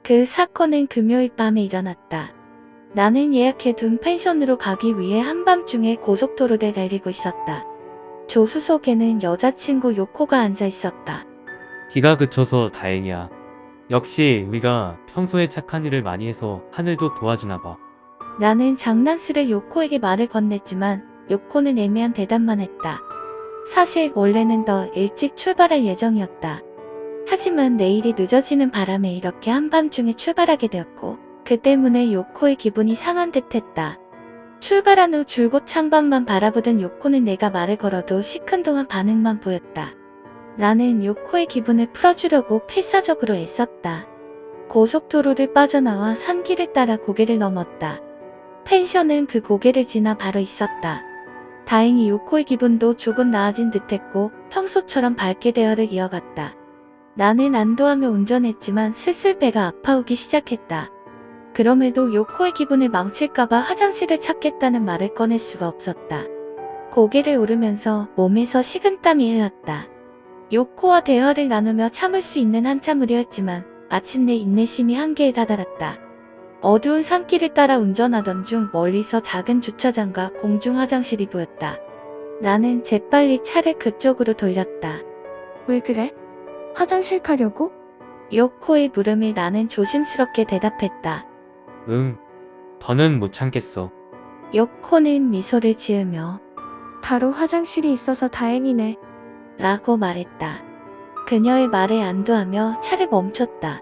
그 사건은 금요일 밤에 일어났다. 나는 예약해둔 펜션으로 가기 위해 한밤중에 고속도로를 달리고 있었다. 조수석에는 여자친구 요코가 앉아 있었다. 비가 그쳐서 다행이야. 역시 우리가 평소에 착한 일을 많이 해서 하늘도 도와주나 봐. 나는 장난스레 요코에게 말을 건넸지만 요코는 애매한 대답만 했다. 사실 원래는 더 일찍 출발할 예정이었다. 하지만 내일이 늦어지는 바람에 이렇게 한밤중에 출발하게 되었고 그 때문에 요코의 기분이 상한 듯 했다. 출발한 후 줄곧 창밖만 바라보던 요코는 내가 말을 걸어도 시큰둥한 반응만 보였다. 나는 요코의 기분을 풀어주려고 필사적으로 애썼다. 고속도로를 빠져나와 산길을 따라 고개를 넘었다. 펜션은 그 고개를 지나 바로 있었다. 다행히 요코의 기분도 조금 나아진 듯했고 평소처럼 밝게 대화를 이어갔다. 나는 안도하며 운전했지만 슬슬 배가 아파오기 시작했다. 그럼에도 요코의 기분을 망칠까봐 화장실을 찾겠다는 말을 꺼낼 수가 없었다. 고개를 오르면서 몸에서 식은땀이 흘렀다. 요코와 대화를 나누며 참을 수 있는 한참을이었지만 마침내 인내심이 한계에 다다랐다. 어두운 산길을 따라 운전하던 중 멀리서 작은 주차장과 공중 화장실이 보였다. 나는 재빨리 차를 그쪽으로 돌렸다. 왜 그래? 화장실 가려고? 요코의 물음에 나는 조심스럽게 대답했다. 응. 더는 못 참겠어. 요코는 미소를 지으며 바로 화장실이 있어서 다행이네. 라고 말했다. 그녀의 말에 안도하며 차를 멈췄다.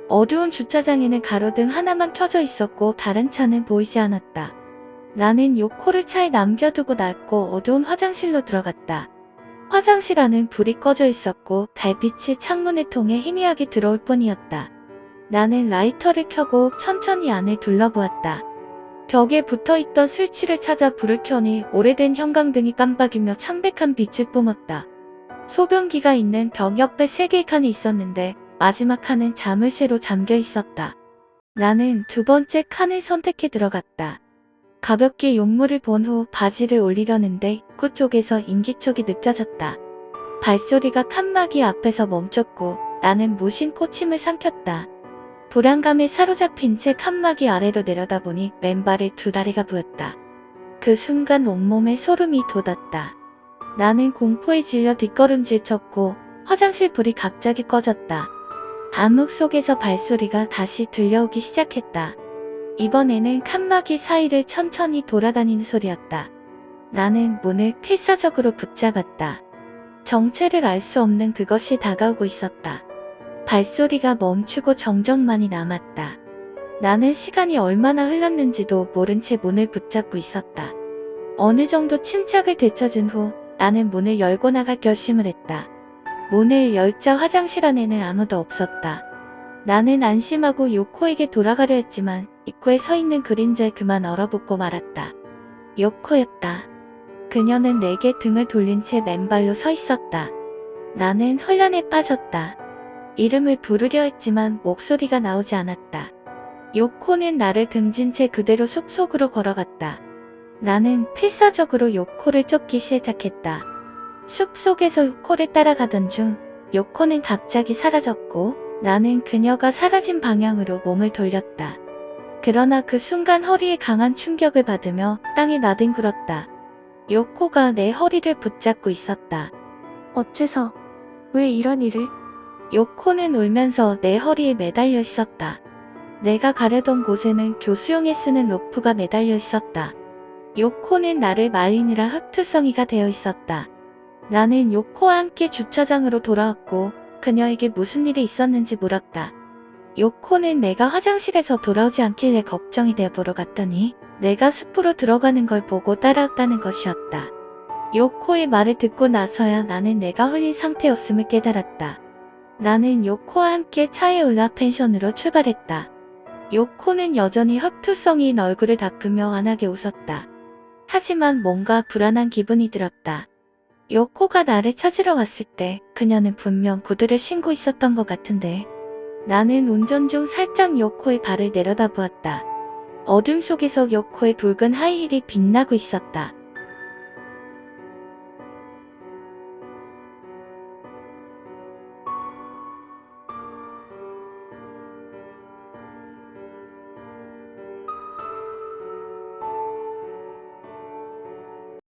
어두운 주차장에는 가로등 하나만 켜져 있었고 다른 차는 보이지 않았다. 나는 요코를 차에 남겨두고 낡고 어두운 화장실로 들어갔다. 화장실 안은 불이 꺼져 있었고 달빛이 창문을 통해 희미하게 들어올 뿐이었다. 나는 라이터를 켜고 천천히 안을 둘러보았다. 벽에 붙어있던 스위치를 찾아 불을 켜니 오래된 형광등이 깜빡이며 창백한 빛을 뿜었다. 소변기가 있는 벽 옆에 3개의 칸이 있었는데 마지막 칸은 자물쇠로 잠겨 있었다. 나는 두 번째 칸을 선택해 들어갔다. 가볍게 용물을 본 후 바지를 올리려는데 입구 쪽에서 인기척이 느껴졌다. 발소리가 칸막이 앞에서 멈췄고 나는 무심코 침을 삼켰다. 불안감에 사로잡힌 채 칸막이 아래로 내려다보니 맨발에 두 다리가 보였다. 그 순간 온몸에 소름이 돋았다. 나는 공포에 질려 뒷걸음질 쳤고 화장실 불이 갑자기 꺼졌다. 암흑 속에서 발소리가 다시 들려오기 시작했다. 이번에는 칸막이 사이를 천천히 돌아다니는 소리였다. 나는 문을 필사적으로 붙잡았다. 정체를 알 수 없는 그것이 다가오고 있었다. 발소리가 멈추고 정적만이 남았다. 나는 시간이 얼마나 흘렀는지도 모른 채 문을 붙잡고 있었다. 어느 정도 침착을 되찾은 후 나는 문을 열고 나갈 결심을 했다. 문을 열자 화장실 안에는 아무도 없었다. 나는 안심하고 요코에게 돌아가려 했지만 입구에 서 있는 그림자에 그만 얼어붙고 말았다. 요코였다. 그녀는 내게 등을 돌린 채 맨발로 서 있었다. 나는 혼란에 빠졌다. 이름을 부르려 했지만 목소리가 나오지 않았다. 요코는 나를 등진 채 그대로 숲속으로 걸어갔다. 나는 필사적으로 요코를 쫓기 시작했다. 숲속에서 요코를 따라가던 중 요코는 갑자기 사라졌고 나는 그녀가 사라진 방향으로 몸을 돌렸다. 그러나 그 순간 허리에 강한 충격을 받으며 땅에 나뒹굴었다. 요코가 내 허리를 붙잡고 있었다. 어째서? 왜 이런 일을? 요코는 울면서 내 허리에 매달려 있었다. 내가 가려던 곳에는 교수용에 쓰는 로프가 매달려 있었다. 요코는 나를 말리느라 흑투성이가 되어 있었다. 나는 요코와 함께 주차장으로 돌아왔고 그녀에게 무슨 일이 있었는지 물었다. 요코는 내가 화장실에서 돌아오지 않길래 걱정이 되어 보러 갔더니 내가 숲으로 들어가는 걸 보고 따라왔다는 것이었다. 요코의 말을 듣고 나서야 나는 내가 홀린 상태였음을 깨달았다. 나는 요코와 함께 차에 올라 펜션으로 출발했다. 요코는 여전히 흑투성이인 얼굴을 닦으며 환하게 웃었다. 하지만 뭔가 불안한 기분이 들었다. 요코가 나를 찾으러 왔을 때 그녀는 분명 구두를 신고 있었던 것 같은데 나는 운전 중 살짝 요코의 발을 내려다보았다. 어둠 속에서 요코의 붉은 하이힐이 빛나고 있었다.